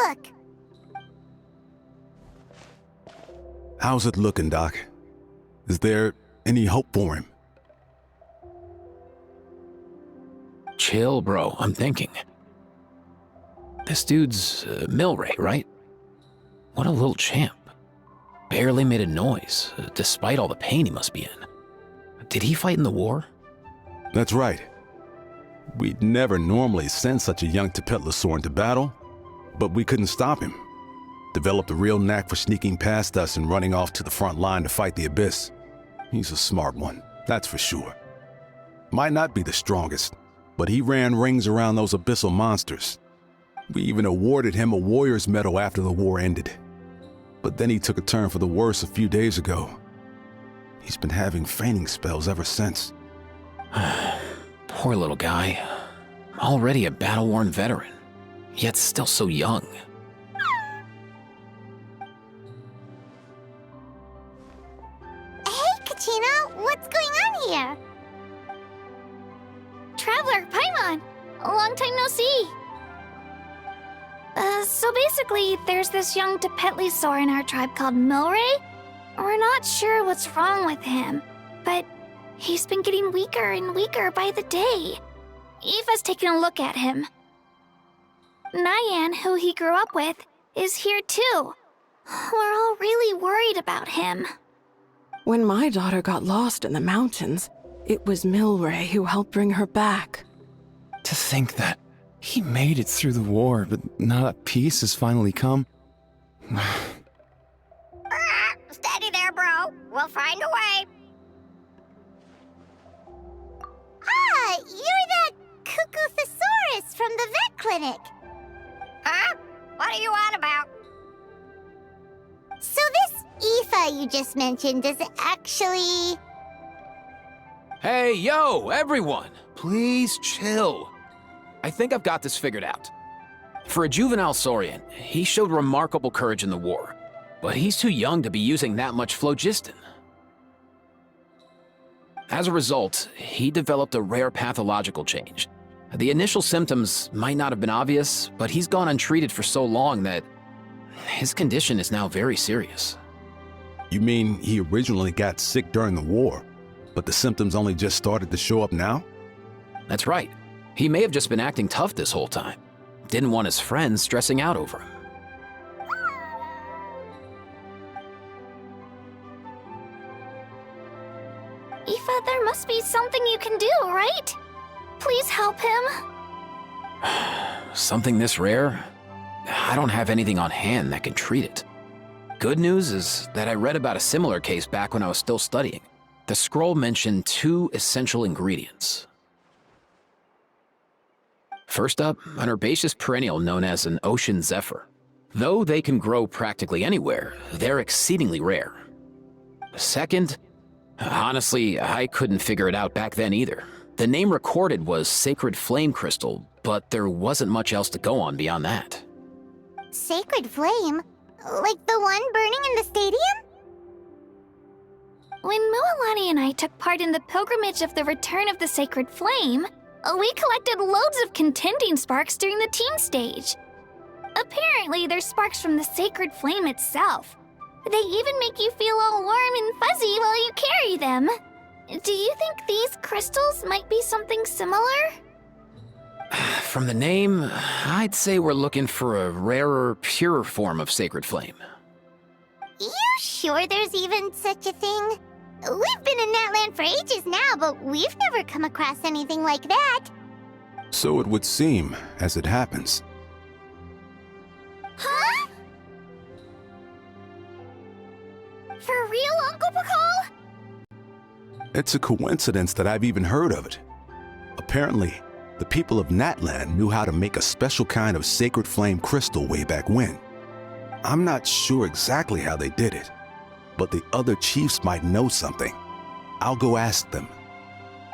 look. How's it looking, Doc? Is there any hope for him? Chill, bro. I'm thinking. This dude's Milray, right? What a little champ. Barely made a noise, despite all the pain he must be in. Did he fight in the war? That's right. We'd never normally send such a young Saurian into battle, but we couldn't stop him. Developed a real knack for sneaking past us and running off to the front line to fight the Abyss. He's a smart one, that's for sure. Might not be the strongest, but he ran rings around those abyssal monsters. We even awarded him a Warrior's Medal after the war ended. But then he took a turn for the worse a few days ago. He's been having fainting spells ever since. Poor little guy. Already a battle-worn veteran, yet still so young. Hey, Kachina, what's going on here? Traveler, Paimon, long time no see. So basically, there's this young Saur in our tribe called Milray. We're not sure what's wrong with him, but he's been getting weaker and weaker by the day. Eva's taking a look at him. Nyan, who he grew up with, is here too. We're all really worried about him. When my daughter got lost in the mountains, it was Milray who helped bring her back. To think that he made it through the war, but now that peace has finally come. Steady there, bro. We'll find a way. Ah, you're that cuckoo thesaurus from the vet clinic. Huh? What are you on about? So this Aether you just mentioned, does it actually... Hey, yo, everyone! Please chill. I think I've got this figured out. For a juvenile Saurian, he showed remarkable courage in the war, but he's too young to be using that much phlogiston. As a result, he developed a rare pathological change. The initial symptoms might not have been obvious, but he's gone untreated for so long that his condition is now very serious. You mean he originally got sick during the war, but the symptoms only just started to show up now? That's right. He may have just been acting tough this whole time. Didn't want his friends stressing out over him. Aether, there must be something you can do, right? Please help him. Something this rare? I don't have anything on hand that can treat it. Good news is that I read about a similar case back when I was still studying. The scroll mentioned 2 essential ingredients. First up, an herbaceous perennial known as an ocean zephyr. Though they can grow practically anywhere, they're exceedingly rare. Second, honestly, I couldn't figure it out back then either. The name recorded was Sacred Flame Crystal, but there wasn't much else to go on beyond that. Sacred Flame? Like the one burning in the stadium? When Mualani and I took part in the pilgrimage of the Return of the Sacred Flame, we collected loads of contending sparks during the team stage. Apparently, they're sparks from the Sacred Flame itself. They even make you feel all warm and fuzzy while you carry them. Do you think these crystals might be something similar? From the name, I'd say we're looking for a rarer, purer form of Sacred Flame. You sure there's even such a thing? We've been in that land for ages now, but we've never come across anything like that. So it would seem, as it happens. Huh? For real, Uncle Pakal? It's a coincidence that I've even heard of it. Apparently, the people of Natlan knew how to make a special kind of sacred flame crystal way back when. I'm not sure exactly how they did it, but the other chiefs might know something. I'll go ask them.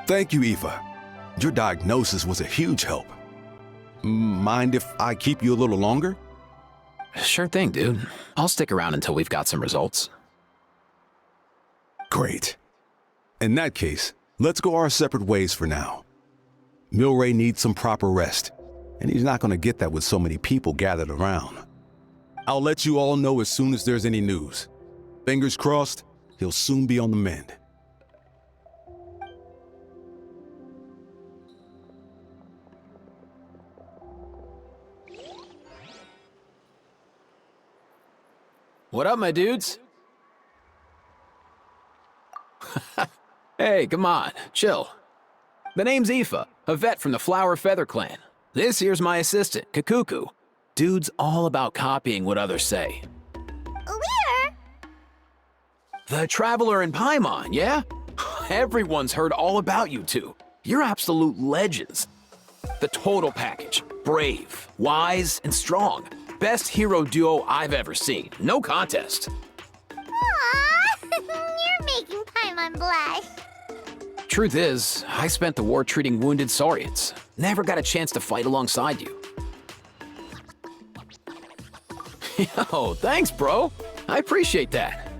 Thank you, Eva. Your diagnosis was a huge help. Mind if I keep you a little longer? Sure thing, dude. I'll stick around until we've got some results. Great. In that case, let's go our separate ways for now. Milray needs some proper rest, and he's not going to get that with so many people gathered around. I'll let you all know as soon as there's any news. Fingers crossed, he'll soon be on the mend. What up, my dudes? Hey, come on, chill. The name's Aether, a vet from the Flower Feather clan. This here's my assistant, Kakuku. Dude's all about copying what others say. We're... The Traveler and Paimon, yeah? Everyone's heard all about you two. You're absolute legends. The total package. Brave, wise, and strong. Best hero duo I've ever seen. No contest. Aww, you're making Paimon blush. Truth is, I spent the war treating wounded Saurians. Never got a chance to fight alongside you. Yo, thanks, bro. I appreciate that.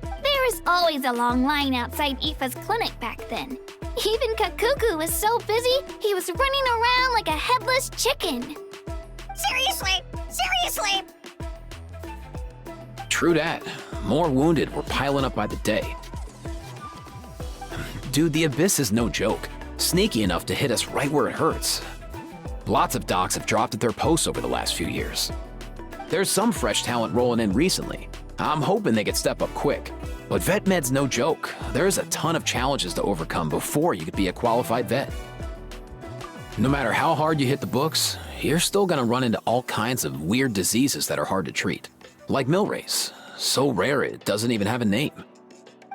There was always a long line outside Aoife's clinic back then. Even Kakuku was so busy, he was running around like a headless chicken. Seriously! Seriously! True that. More wounded were piling up by the day. Dude, the Abyss is no joke. Sneaky enough to hit us right where it hurts. Lots of docs have dropped at their posts over the last few years. There's some fresh talent rolling in recently. I'm hoping they could step up quick. But vet med's no joke. There's a ton of challenges to overcome before you could be a qualified vet. No matter how hard you hit the books, you're still gonna run into all kinds of weird diseases that are hard to treat. Like Milray's, so rare it doesn't even have a name.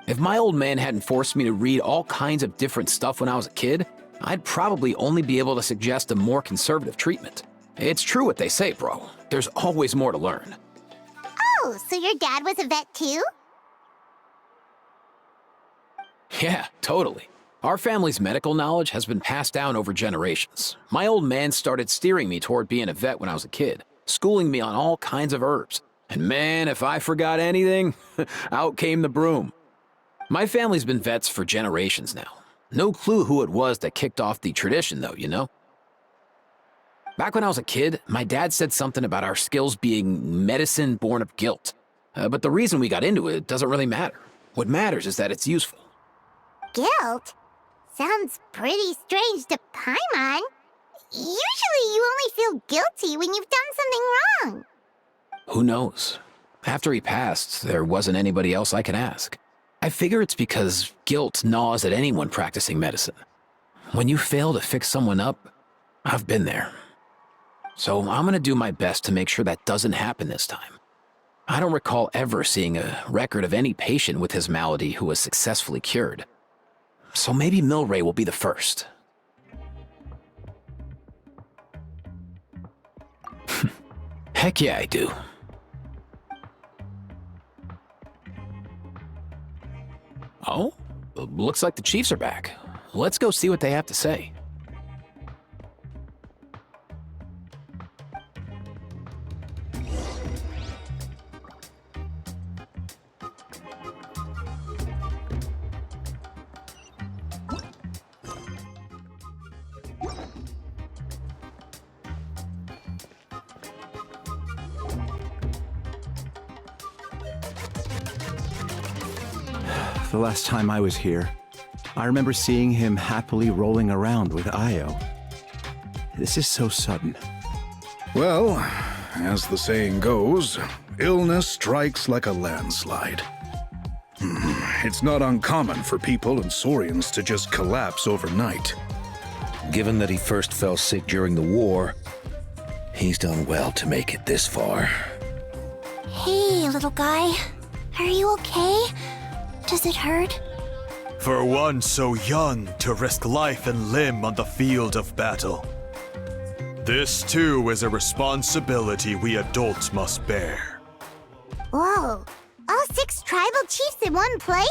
If my old man hadn't forced me to read all kinds of different stuff when I was a kid, I'd probably only be able to suggest a more conservative treatment. It's true what they say, bro. There's always more to learn. Oh, so your dad was a vet too? Yeah, totally. Our family's medical knowledge has been passed down over generations. My old man started steering me toward being a vet when I was a kid, schooling me on all kinds of herbs. And man, if I forgot anything, out came the broom. My family's been vets for generations now. No clue who it was that kicked off the tradition though, you know? Back when I was a kid, my dad said something about our skills being medicine born of guilt. But the reason we got into it doesn't really matter. What matters is that it's useful. Guilt? Sounds pretty strange to Paimon. Usually you only feel guilty when you've done something wrong. Who knows? After he passed, there wasn't anybody else I could ask. I figure it's because guilt gnaws at anyone practicing medicine. When you fail to fix someone up, I've been there. So I'm gonna do my best to make sure that doesn't happen this time. I don't recall ever seeing a record of any patient with his malady who was successfully cured. So maybe Milray will be the first. Heck yeah, I do. Oh, looks like the Chiefs are back. Let's go see what they have to say. The last time I was here, I remember seeing him happily rolling around with Io. This is so sudden. Well, as the saying goes, illness strikes like a landslide. It's not uncommon for people and Saurians to just collapse overnight. Given that he first fell sick during the war, he's done well to make it this far. Hey, little guy. Are you okay? Does it hurt? For one so young to risk life and limb on the field of battle. This too is a responsibility we adults must bear. Whoa, all 6 tribal chiefs in one place?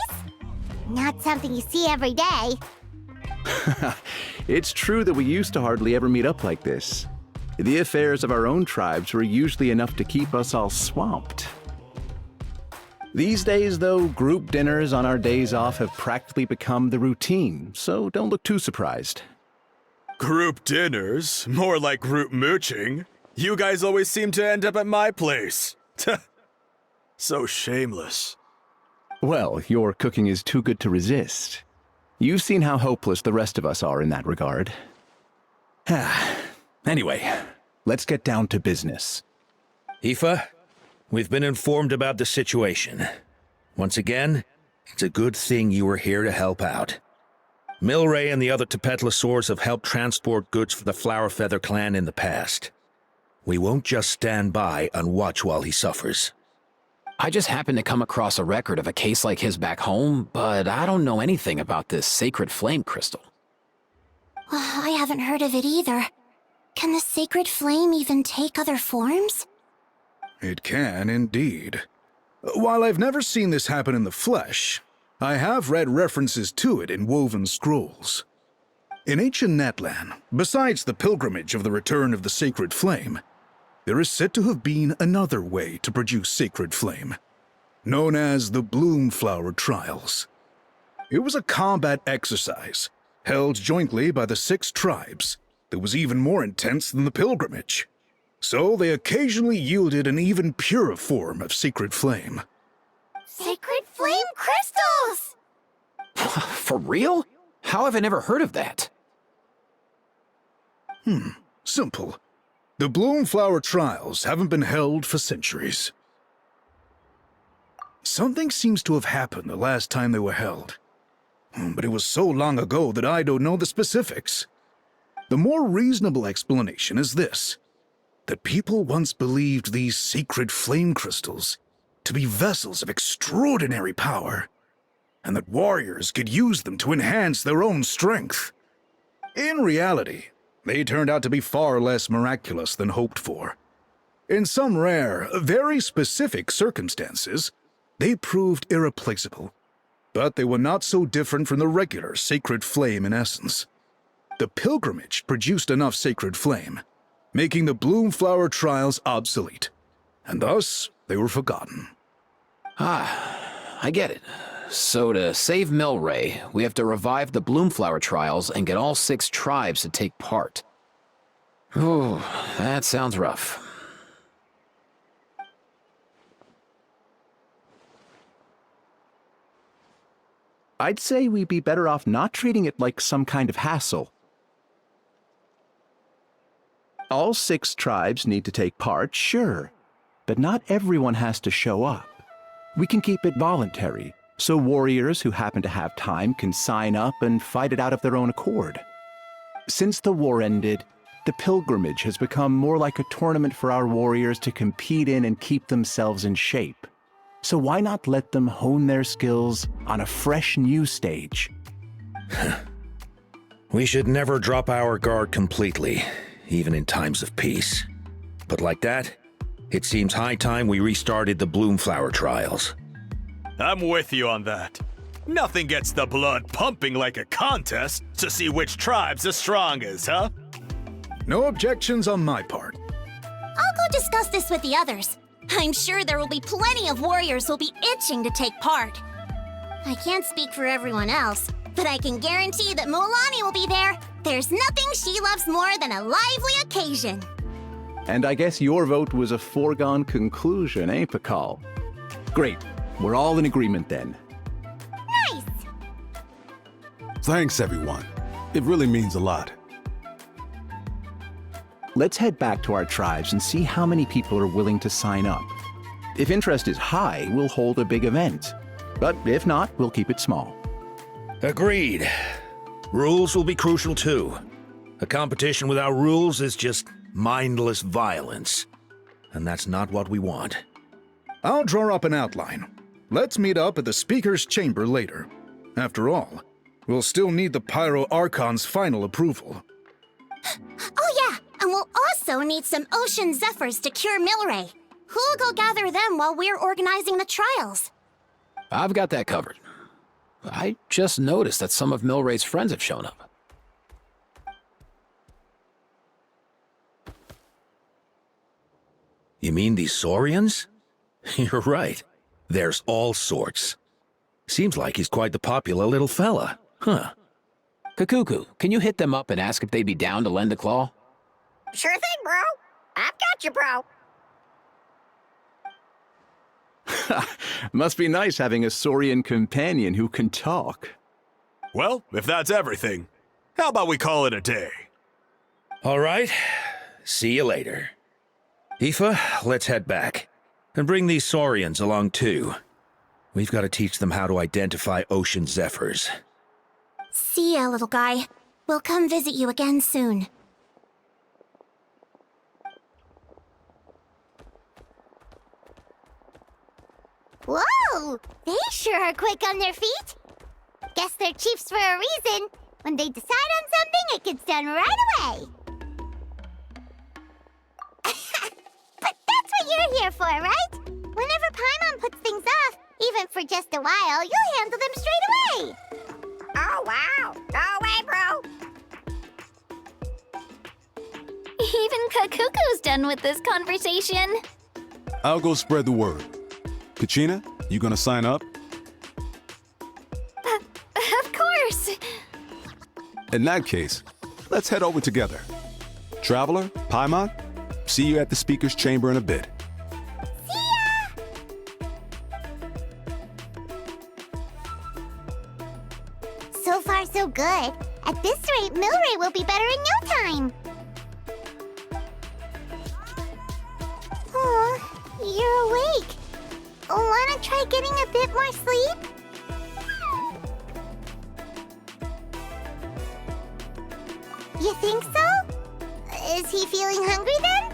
Not something you see every day. It's true that we used to hardly ever meet up like this. The affairs of our own tribes were usually enough to keep us all swamped. These days, though, group dinners on our days off have practically become the routine, so don't look too surprised. Group dinners? More like group mooching. You guys always seem to end up at my place. So shameless. Well, your cooking is too good to resist. You've seen how hopeless the rest of us are in that regard. Anyway, let's get down to business. Aoife, we've been informed about the situation. Once again, it's a good thing you were here to help out. Milray and the other Tepetlosaurs have helped transport goods for the Flower Feather clan in the past. We won't just stand by and watch while he suffers. I just happened to come across a record of a case like his back home, but I don't know anything about this sacred flame crystal. I haven't heard of it either. Can the sacred flame even take other forms? It can indeed. While I've never seen this happen in the flesh, I have read references to it in woven scrolls. In ancient Natlan, besides the pilgrimage of the return of the sacred flame, there is said to have been another way to produce sacred flame, known as the Bloomflower Trials. It was a combat exercise, held jointly by the 6 tribes, that was even more intense than the pilgrimage. So they occasionally yielded an even purer form of sacred flame. Sacred flame crystals! For real? How have I never heard of that? Simple. The Bloomflower Trials haven't been held for centuries. Something seems to have happened the last time they were held. But it was so long ago that I don't know the specifics. The more reasonable explanation is this: that people once believed these sacred flame crystals to be vessels of extraordinary power, and that warriors could use them to enhance their own strength. In reality, they turned out to be far less miraculous than hoped for. In some rare, very specific circumstances, they proved irreplaceable, but they were not so different from the regular sacred flame in essence. The pilgrimage produced enough sacred flame, making the Bloomflower Trials obsolete, and thus they were forgotten. I get it. So to save Milray, we have to revive the Bloomflower Trials and get all 6 tribes to take part. Ooh, that sounds rough. I'd say we'd be better off not treating it like some kind of hassle. All 6 tribes need to take part, sure, but not everyone has to show up. We can keep it voluntary, so warriors who happen to have time can sign up and fight it out of their own accord. Since the war ended, the pilgrimage has become more like a tournament for our warriors to compete in and keep themselves in shape. So why not let them hone their skills on a fresh new stage? We should never drop our guard completely, even in times of peace. But like that, it seems high time we restarted the Bloomflower Trials. I'm with you on that. Nothing gets the blood pumping like a contest to see which tribe's the strongest, huh? No objections on my part. I'll go discuss this with the others. I'm sure there will be plenty of warriors who'll be itching to take part. I can't speak for everyone else, but I can guarantee that Mulani will be there. There's nothing she loves more than a lively occasion. And I guess your vote was a foregone conclusion, eh, Pakal? Great. We're all in agreement then. Nice! Thanks, everyone. It really means a lot. Let's head back to our tribes and see how many people are willing to sign up. If interest is high, we'll hold a big event. But if not, we'll keep it small. Agreed. Rules will be crucial too. A competition without rules is just mindless violence. And that's not what we want. I'll draw up an outline. Let's meet up at the Speaker's Chamber later. After all, we'll still need the Pyro Archon's final approval. Oh yeah, and we'll also need some Ocean Zephyrs to cure Milray. Who'll go gather them while we're organizing the trials? I've got that covered. I just noticed that some of Milray's friends have shown up. You mean these Saurians? You're right. There's all sorts. Seems like he's quite the popular little fella, huh? Kakuku, can you hit them up and ask if they'd be down to lend a claw? Sure thing, bro. I've got you, bro. Must be nice having a Saurian companion who can talk. Well, if that's everything, how about we call it a day? All right. See you later. Aoife, let's head back. And bring these Saurians along too. We've got to teach them how to identify ocean zephyrs. See ya, little guy. We'll come visit you again soon. Whoa! They sure are quick on their feet. Guess they're chiefs for a reason. When they decide on something, it gets done right away. But that's what you're here for, right? Whenever Paimon puts things off, even for just a while, you'll handle them straight away. Oh, wow. Go away, bro. Even Kakuku's done with this conversation. I'll go spread the word. Kachina, you gonna sign up? Of course. In that case, let's head over together. Traveler, Paimon, see you at the speaker's chamber in a bit. See ya! So far, so good. At this rate, Milray will be better in no time. Oh, you're awake. Wanna try getting a bit more sleep? You think so? Is he feeling hungry then?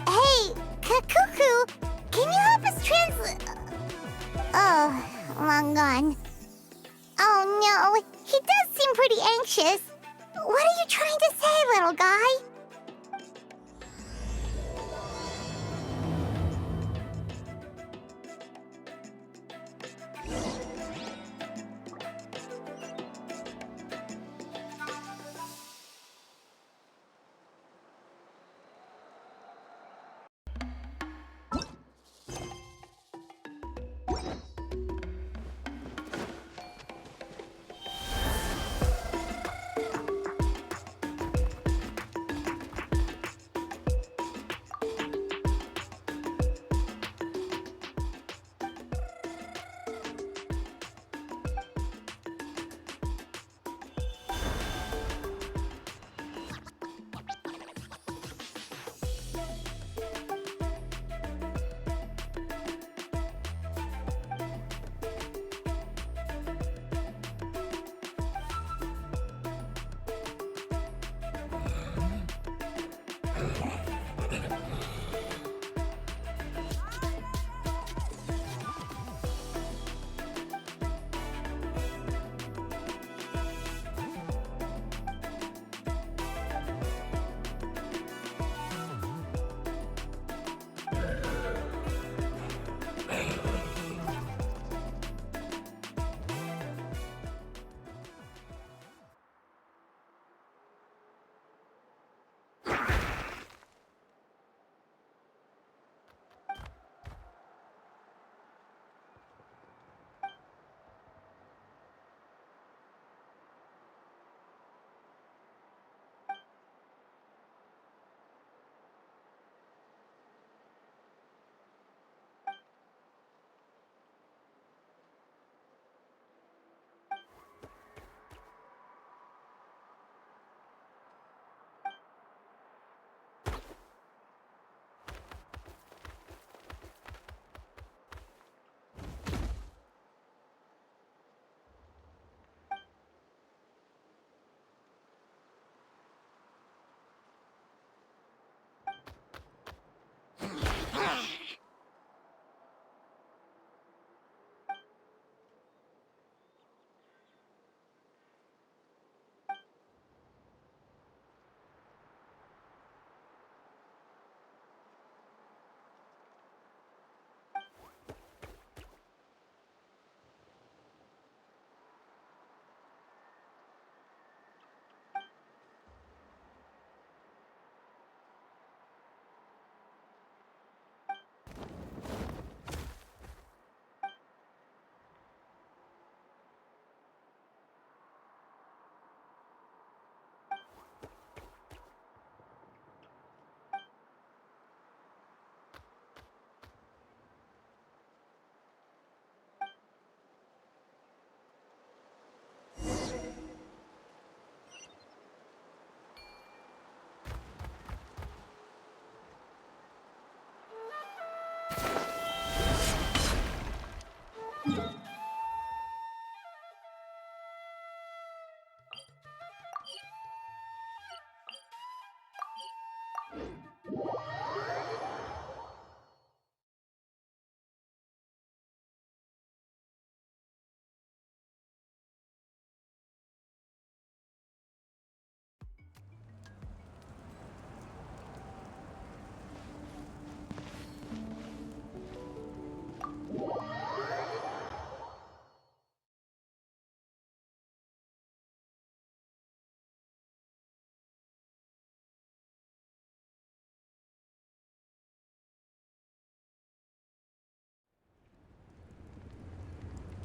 Hey, Kakuku, can you help us translate? Oh, long gone. Oh no, he does seem pretty anxious. What are you trying to say, little guy?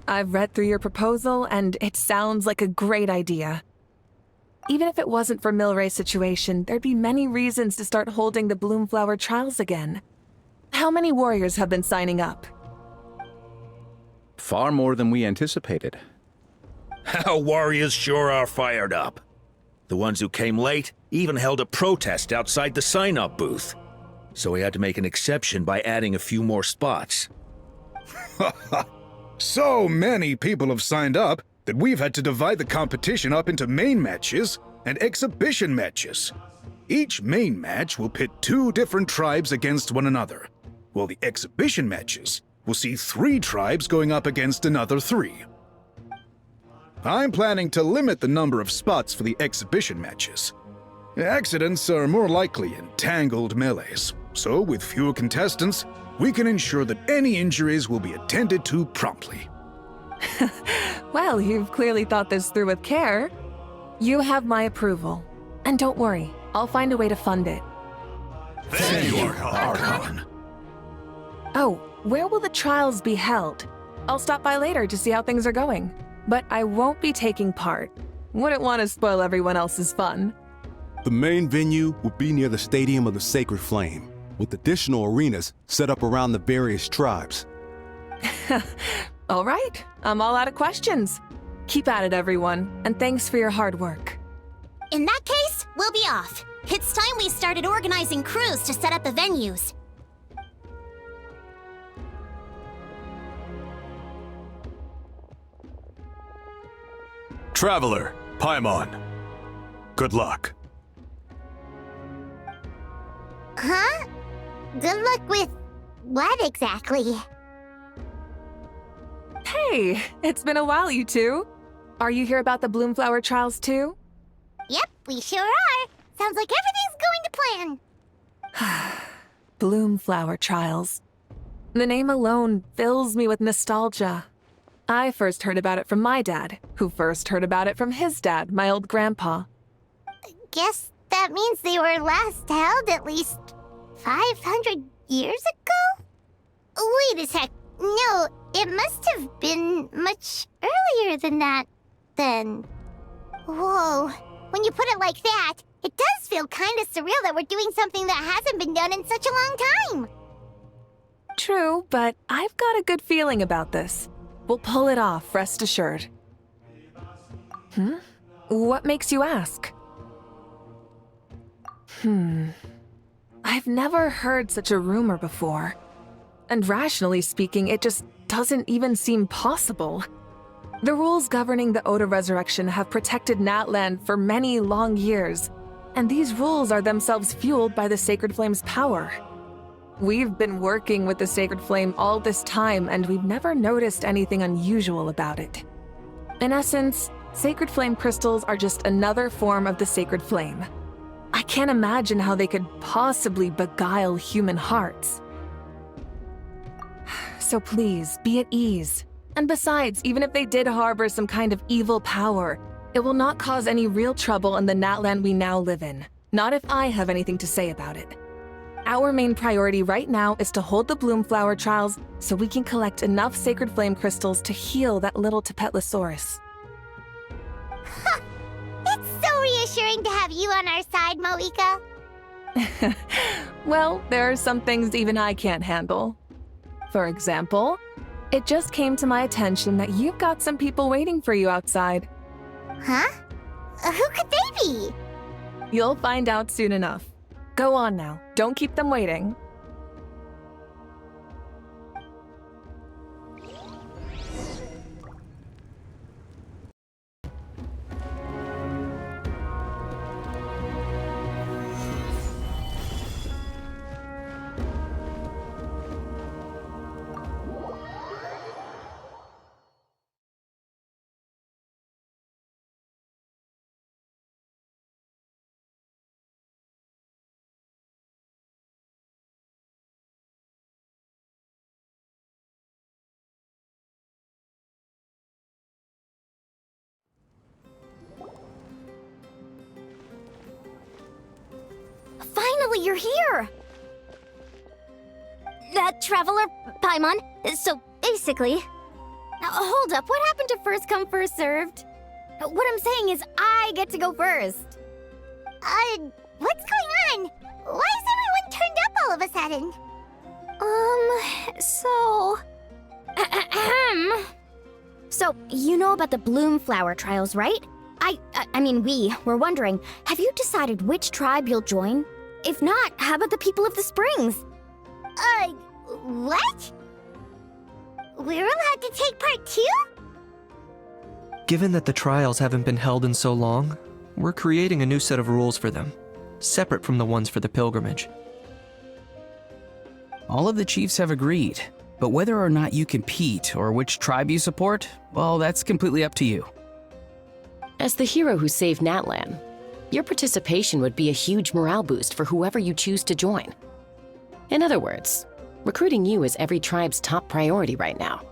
I've read through your proposal, and it sounds like a great idea. Even if it wasn't for Milray's situation, there'd be many reasons to start holding the Bloomflower trials again. How many warriors have been signing up? Far more than we anticipated. Our warriors sure are fired up. The ones who came late even held a protest outside the sign-up booth. So we had to make an exception by adding a few more spots. So many people have signed up that we've had to divide the competition up into main matches and exhibition matches. Each main match will pit 2 different tribes against one another, while the exhibition matches will see 3 tribes going up against another 3. I'm planning to limit the number of spots for the exhibition matches. Accidents are more likely in tangled melees, so with fewer contestants, we can ensure that any injuries will be attended to promptly. Well, you've clearly thought this through with care. You have my approval. And don't worry, I'll find a way to fund it. Thank you, Archon. Oh, where will the trials be held? I'll stop by later to see how things are going. But I won't be taking part. Wouldn't want to spoil everyone else's fun. The main venue will be near the Stadium of the Sacred Flame, with additional arenas set up around the various tribes. All right, I'm all out of questions. Keep at it, everyone, and thanks for your hard work. In that case, we'll be off. It's time we started organizing crews to set up the venues. Traveler, Paimon. Good luck. Huh? Good luck with what exactly? Hey, it's been a while, you two. Are you here about the Bloomflower trials too? Yep, we sure are. Sounds like everything's going to plan. Bloomflower trials. The name alone fills me with nostalgia. I first heard about it from my dad, who first heard about it from his dad, my old grandpa. Guess that means they were last held at least 500 years ago? Wait a sec. No, it must have been much earlier than that, then. Whoa. When you put it like that, it does feel kind of surreal that we're doing something that hasn't been done in such a long time. True, but I've got a good feeling about this. We'll pull it off, rest assured. What makes you ask? I've never heard such a rumor before. And rationally speaking, it just doesn't even seem possible. The rules governing the Oda resurrection have protected Natland for many long years, and these rules are themselves fueled by the Sacred Flame's power. We've been working with the Sacred Flame all this time, and we've never noticed anything unusual about it. In essence, Sacred Flame crystals are just another form of the Sacred Flame. I can't imagine how they could possibly beguile human hearts. So please, be at ease. And besides, even if they did harbor some kind of evil power, it will not cause any real trouble in the Natland we now live in. Not if I have anything to say about it. Our main priority right now is to hold the Bloomflower trials so we can collect enough Sacred Flame crystals to heal that little Tapetlosaurus. It's so reassuring to have you on our side, Moika. Well, there are some things even I can't handle. For example, it just came to my attention that you've got some people waiting for you outside. Huh? Who could they be? You'll find out soon enough. Go on now, don't keep them waiting. Finally, you're here! That traveler, Paimon. So, basically, Hold up, what happened to first come, first served? What I'm saying is I get to go first. What's going on? Why is everyone turned up all of a sudden? So, you know about the bloom flower trials, right? I mean, we were wondering, have you decided which tribe you'll join? If not, how about the people of the springs? What? We're allowed to take part too? Given that the trials haven't been held in so long, we're creating a new set of rules for them, separate from the ones for the pilgrimage. All of the chiefs have agreed, but whether or not you compete or which tribe you support, well, that's completely up to you. As the hero who saved Natlan, your participation would be a huge morale boost for whoever you choose to join. In other words, recruiting you is every tribe's top priority right now.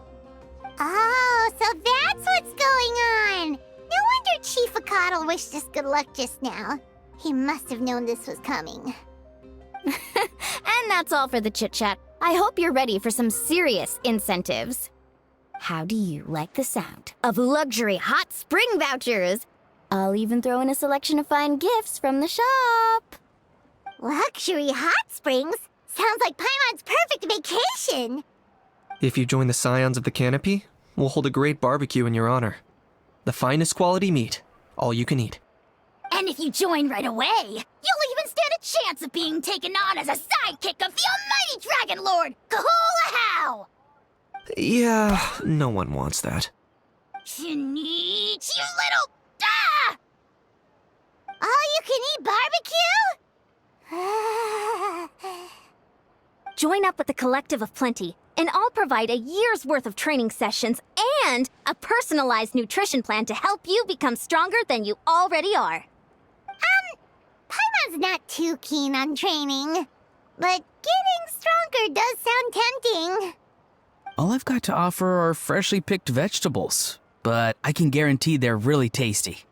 Oh, so that's what's going on! No wonder Chief Akatl wished us good luck just now. He must have known this was coming. And that's all for the chit-chat. I hope you're ready for some serious incentives. How do you like the sound of luxury hot spring vouchers? I'll even throw in a selection of fine gifts from the shop. Luxury hot springs? Sounds like Paimon's perfect vacation! If you join the Scions of the Canopy, we'll hold a great barbecue in your honor. The finest quality meat, all you can eat. And if you join right away, you'll even stand a chance of being taken on as a sidekick of the almighty Dragon Lord, Kahula-How! Yeah, no one wants that. Sneech, you little... Ah! All-you-can-eat barbecue? Join up with the Collective of Plenty, and I'll provide a year's worth of training sessions and a personalized nutrition plan to help you become stronger than you already are. Paimon's not too keen on training, but getting stronger does sound tempting. All I've got to offer are freshly picked vegetables, but I can guarantee they're really tasty.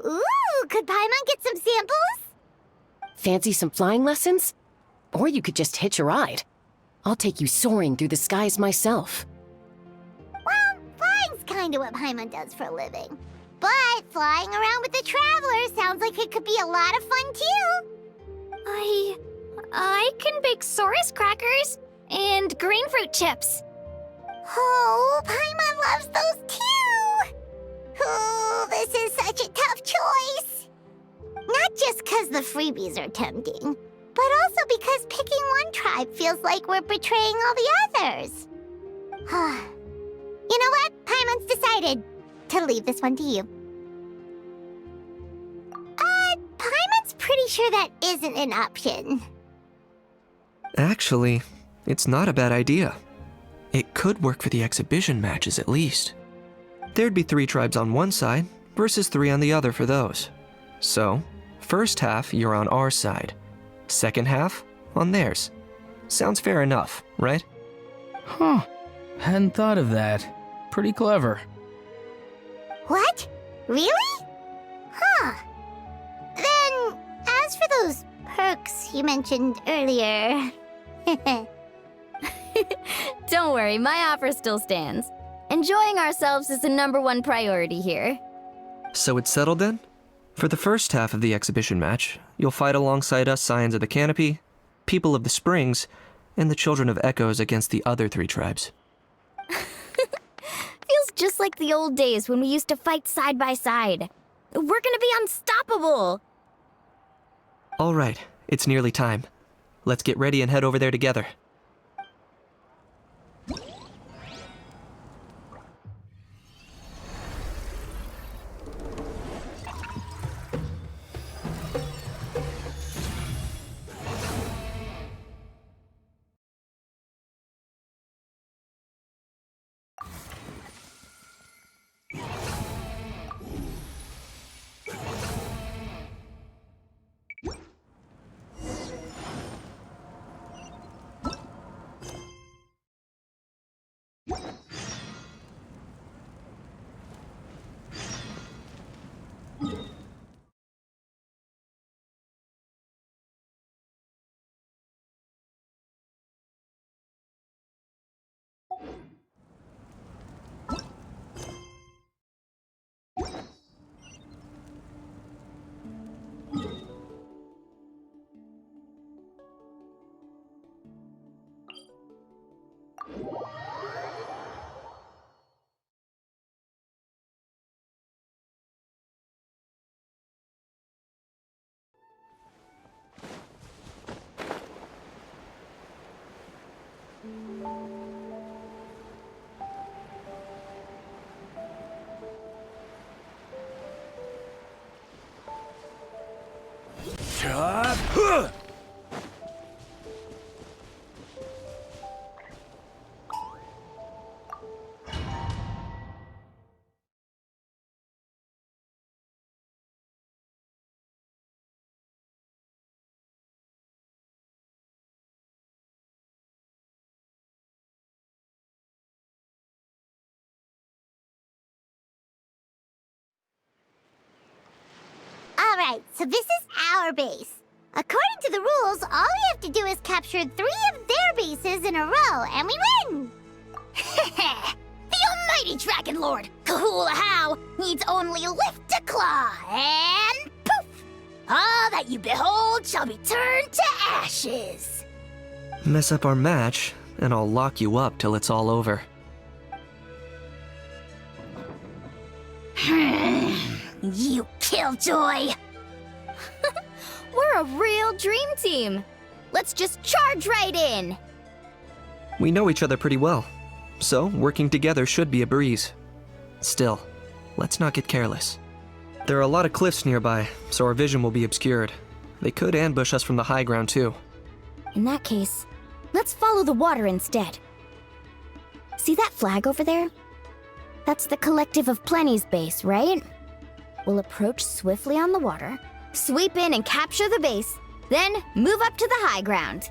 Ooh, could Paimon get some samples? Fancy some flying lessons? Or you could just hitch a ride. I'll take you soaring through the skies myself. Well, flying's kinda what Paimon does for a living. But flying around with the Traveler sounds like it could be a lot of fun too. I can bake Saurus crackers and green fruit chips. Oh, Paimon loves those too! Oh, this is such a tough choice. Not just because the freebies are tempting, but also because picking one tribe feels like we're betraying all the others. You know what? Paimon's decided to leave this one to you. Paimon's pretty sure that isn't an option. Actually, it's not a bad idea. It could work for the exhibition matches at least. There'd be 3 tribes on one side versus 3 on the other for those. So, first half you're on our side, second half on theirs. Sounds fair enough, right? Huh. Hadn't thought of that. Pretty clever. What? Really? Huh. Then, as for those perks you mentioned earlier... Don't worry, my offer still stands. Enjoying ourselves is the #1 priority here. So it's settled then? For the first half of the exhibition match, you'll fight alongside us Scions of the Canopy, People of the Springs, and the Children of Echoes against the other 3 tribes. Feels just like the old days when we used to fight side by side. We're gonna be unstoppable! All right, it's nearly time. Let's get ready and head over there together. Alright, so this is our base. According to the rules, all we have to do is capture 3 of their bases in a row, and we win! The almighty Dragon Lord, Kahula How, needs only lift a claw, and poof! All that you behold shall be turned to ashes. Mess up our match, and I'll lock you up till it's all over. You killjoy! We're a real dream team. Let's just charge right in. We know each other pretty well, so working together should be a breeze. Still, let's not get careless. There are a lot of cliffs nearby, so our vision will be obscured. They could ambush us from the high ground too. In that case, let's follow the water instead. See that flag over there? That's the Collective of Plenty's base, right? We'll approach swiftly on the water, sweep in and capture the base, then move up to the high ground.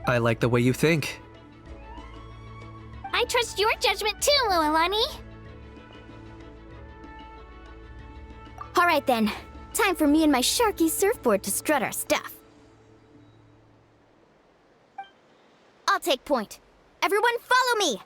I like the way you think. I trust your judgment too, Lualani. All right then, time for me and my Sharky surfboard to strut our stuff. I'll take point. Everyone follow me!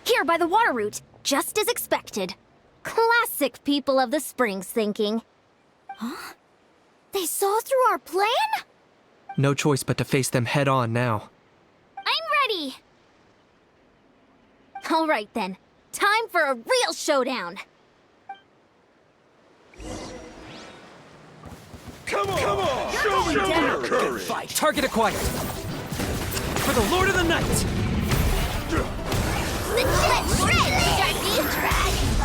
Here by the water route, just as expected. Classic people of the Springs thinking. Huh? They saw through our plan? No choice but to face them head on now. I'm ready! Alright then, time for a real showdown! Come on! Show me your courage! Target acquired. For the Lord of the Night! Let's shred, Sharky!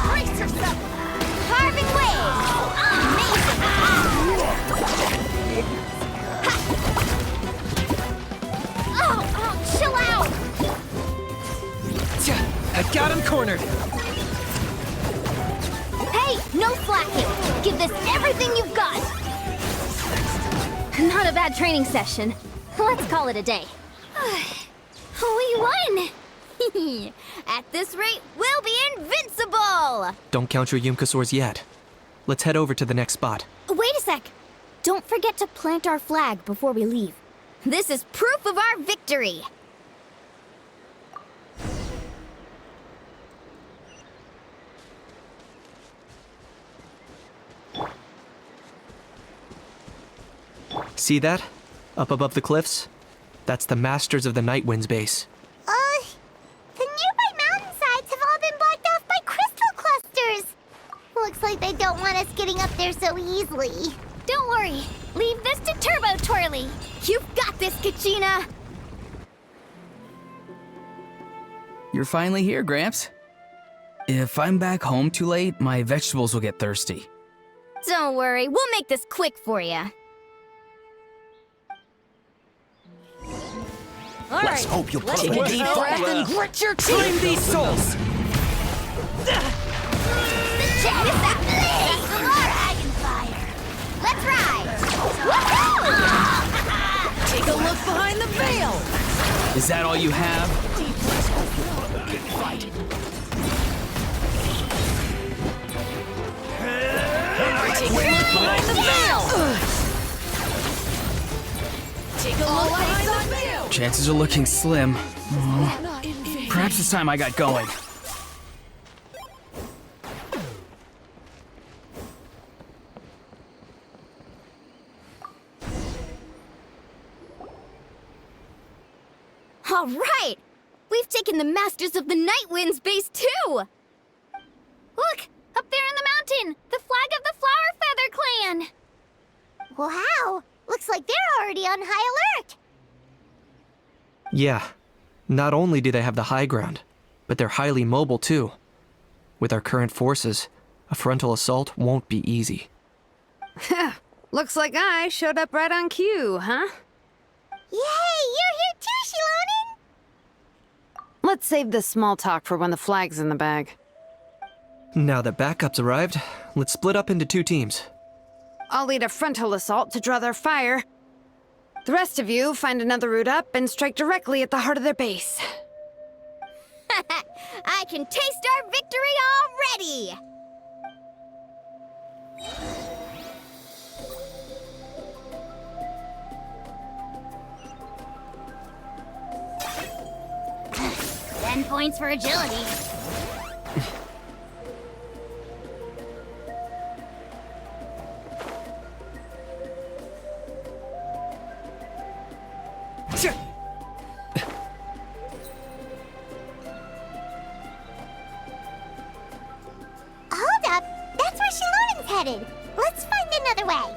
Brace yourself! Carving waves! Amazing! Oh, chill out! I got him cornered! Hey, no slacking! Give this everything you've got! Not a bad training session. Let's call it a day. We won! At this rate, we'll be invincible! Don't count your Yumkasaurs yet. Let's head over to the next spot. Wait a sec! Don't forget to plant our flag before we leave. This is proof of our victory! See that? Up above the cliffs? That's the Masters of the Night Wind's base. The nearby mountainsides have all been blocked off by crystal clusters. Looks like they don't want us getting up there so easily. Don't worry, leave this to Turbo Twirly. You've got this, Kachina! You're finally here, Gramps. If I'm back home too late, my vegetables will get thirsty. Don't worry, we'll make this quick for you. Let's hope you Take a deep breath and grit your teeth! Claim these souls! Check this out! That's the Dragon Fire! Let's ride! Woohoo! Take a look behind the veil! Is that all you have? Take a look behind the veil! Take a look behind the veil! Chances are looking slim. Perhaps it's time I got going. All right! We've taken the Masters of the Night Wind's base too! Look! Up there in the mountain! The flag of the Flower Feather Clan! Wow! Looks like they're already on high alert. Yeah. Not only do they have the high ground, but they're highly mobile too. With our current forces, a frontal assault won't be easy. Looks like I showed up right on cue, huh? Yay, you're here too, Shilonen! Let's save this small talk for when the flag's in the bag. Now that backup's arrived, let's split up into 2 teams. I'll lead a frontal assault to draw their fire. The rest of you find another route up and strike directly at the heart of their base. I can taste our victory already! Ten points for agility. Hold up! That's where Shilonen's headed. Let's find another way.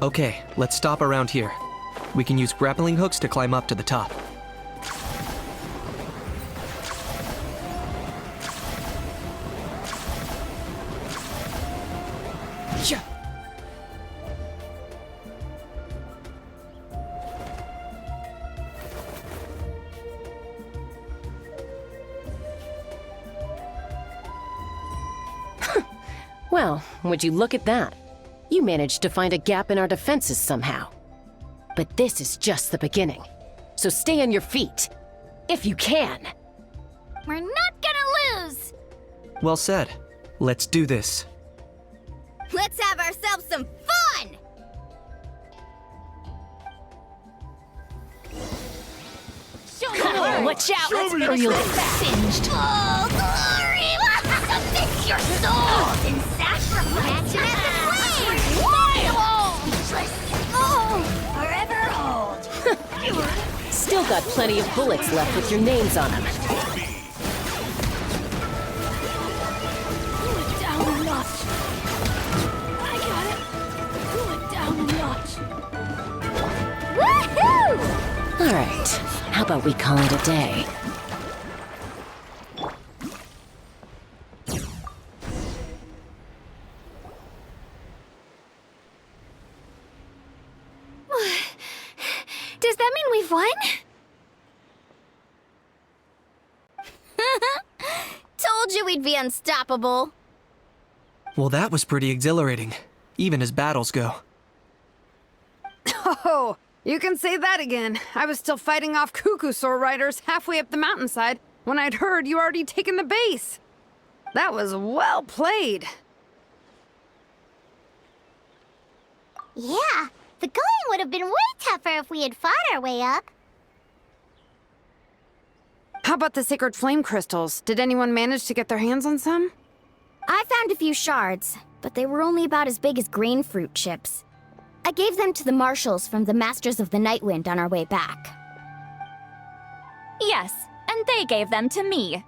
Okay, let's stop around here. We can use grappling hooks to climb up to the top. Well, would you look at that? You managed to find a gap in our defenses somehow. But this is just the beginning. So stay on your feet. If you can. We're not gonna lose! Well said. Let's do this. Let's have ourselves some fun! Come on, watch out, or you'll get singed. Oh, glory! Submit your souls in sacrifice! At the flame! Oh, forever hold! Still got plenty of bullets left with your names on them. Cool it down a notch. I got it. Cool it down a notch. Woohoo! All right, how about we call it a day? Does that mean we've won? Told you we'd be unstoppable. Well, that was pretty exhilarating, even as battles go. Oh, you can say that again. I was still fighting off Cuckoosaur riders halfway up the mountainside when I'd heard you already taken the base. That was well played. Yeah, the going would have been way tougher if we had fought our way up. How about the sacred flame crystals? Did anyone manage to get their hands on some? I found a few shards, but they were only about as big as grain fruit chips. I gave them to the marshals from the Masters of the Nightwind on our way back. Yes, and they gave them to me.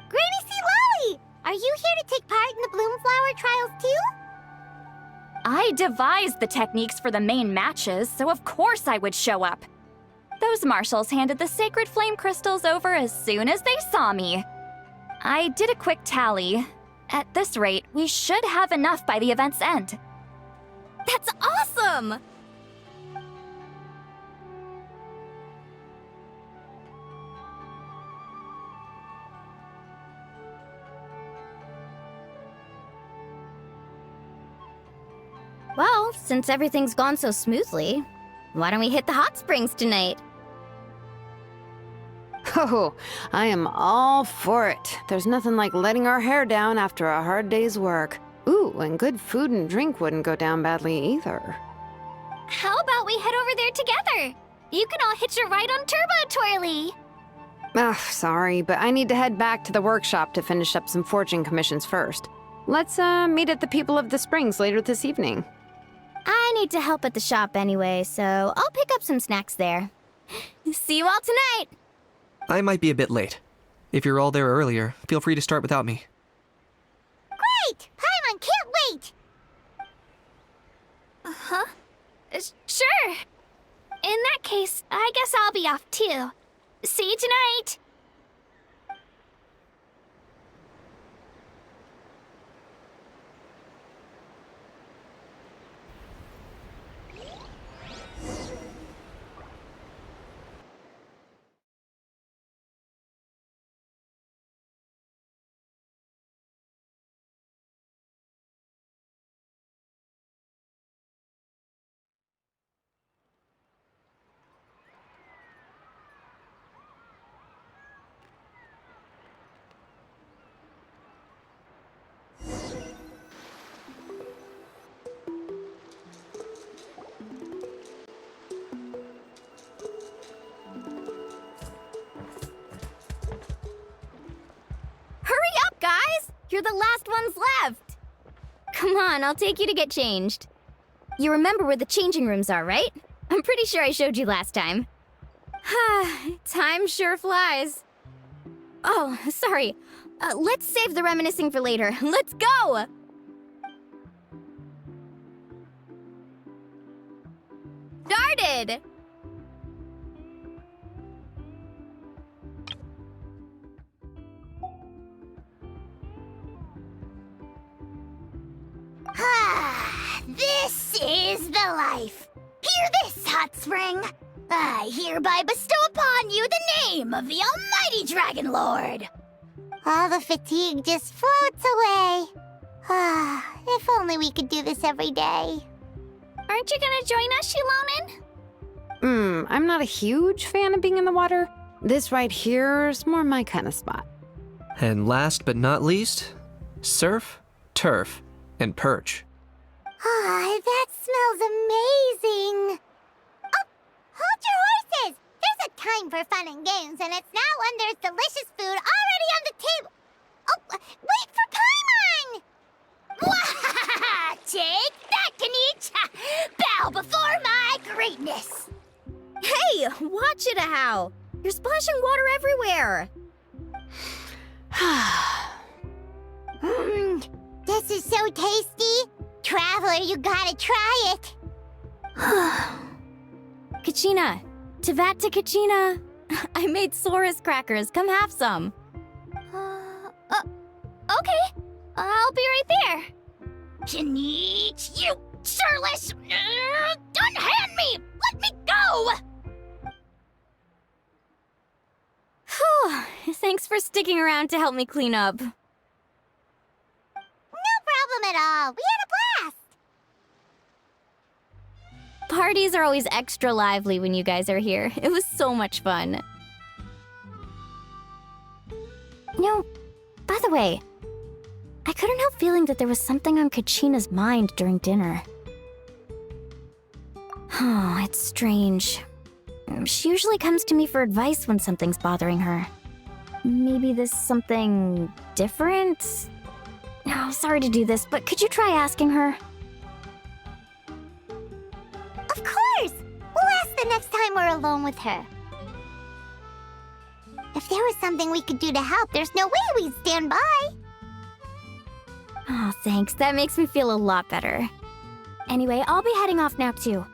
Granny C. Lolly! Are you here to take part in the Bloomflower trials too? I devised the techniques for the main matches, so of course I would show up. Those marshals handed the sacred flame crystals over as soon as they saw me. I did a quick tally. At this rate, we should have enough by the event's end. That's awesome! Well, since everything's gone so smoothly, why don't we hit the hot springs tonight? Oh, I am all for it. There's nothing like letting our hair down after a hard day's work. Ooh, and good food and drink wouldn't go down badly either. How about we head over there together? You can all hitch a ride on Turbo Twirly. Ugh, sorry, but I need to head back to the workshop to finish up some forging commissions first. Let's, meet at the People of the Springs later this evening. I need to help at the shop anyway, so I'll pick up some snacks there. See you all tonight! I might be a bit late. If you're all there earlier, feel free to start without me. Great! Paimon can't wait! Uh-huh. Sure. In that case, I guess I'll be off too. See you tonight. Guys, you're the last ones left. Come on, I'll take you to get changed. You remember where the changing rooms are, right? I'm pretty sure I showed you last time. Time sure flies. Oh, sorry. Let's save the reminiscing for later. Let's go! Started! This is the life. Hear this, hot spring. I hereby bestow upon you the name of the almighty Dragon Lord. All the fatigue just floats away. If only we could do this every day. Aren't you gonna join us, Shilonen? I'm not a huge fan of being in the water. This right here's more my kind of spot. And last but not least, surf, turf, and perch. That smells amazing. Oh, hold your horses. There's a time for fun and games, and it's now when there's delicious food already on the table. Oh, wait for Paimon! Wah! Take that, Kanich! Bow before my greatness. Hey, watch it, How. You're splashing water everywhere. This is so tasty. Traveler, you gotta try it. Kachina, Tevat to Kachina. I made Saurus crackers. Come have some. Okay. I'll be right there. Kanich, you sureless! Unhand me! Let me go! Whew. Thanks for sticking around to help me clean up. No problem at all. We had a blast. Parties are always extra lively when you guys are here. It was so much fun. By the way, I couldn't help feeling that there was something on Kachina's mind during dinner. Oh, it's strange. She usually comes to me for advice when something's bothering her. Maybe this something different? Oh, sorry to do this, but could you try asking her? Of course! We'll ask the next time we're alone with her. If there was something we could do to help, there's no way we'd stand by. Oh, thanks. That makes me feel a lot better. Anyway, I'll be heading off now, too.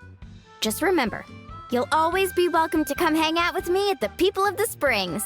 Just remember, you'll always be welcome to come hang out with me at the People of the Springs.